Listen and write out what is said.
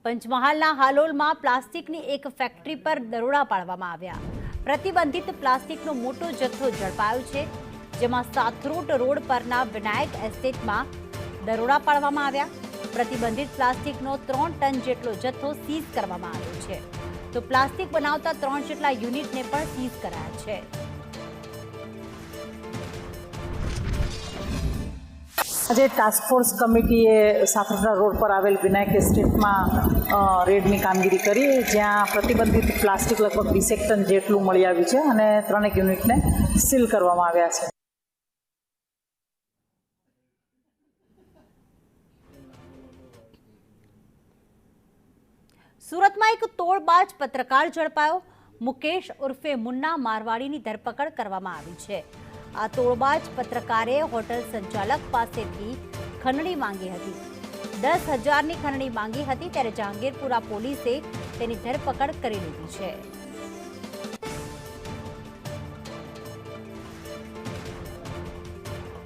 પંચમહાલના હાલોલમાં પ્લાસ્ટિકની એક ફેક્ટરી પર દરોડા પાડવામાં આવ્યા। પ્રતિબંધિત પ્લાસ્ટિકનો મોટો જથ્થો ઝડપાયો છે, જેમાં સાથરોડ રોડ પરના વિનાયક એસ્ટેટમાં દરોડા પાડવામાં આવ્યા। પ્રતિબંધિત પ્લાસ્ટિકનો 3 ટન જેટલો જથ્થો સીઝ કરવામાં આવ્યો છે, તો પ્લાસ્ટિક બનાવતા 3 જેટલા યુનિટને પણ સીઝ કરાયા છે। આજે ટાસ્ક ફોર્સ કમિટીએ સાથરોડ રોડ પર આવેલ વિનાયક એસ્ટેટમાં રેડની કામગીરી કરી, જ્યાં પ્રતિબંધિત પ્લાસ્ટિક લગભગ 20 ટન જેટલું મળી આવ્યું છે અને 3 યુનિટને સીલ કરવામાં આવ્યા છે। સુરતમાં એક તોડબાજ પત્રકાર ઝડપાયો। મુકેશ ઉર્ફે મુન્ના મારવાડીની ધરપકડ કરવામાં આવી છે। આ તોડબાજ પત્રકારે હોટલ સંચાલક પાસેથી ખંડણી માંગી હતી। 10,000ની ખંડણી માંગી હતી, ત્યારે જહાંગીરપુરા પોલીસે તેની ધરપકડ કરી લીધી છે।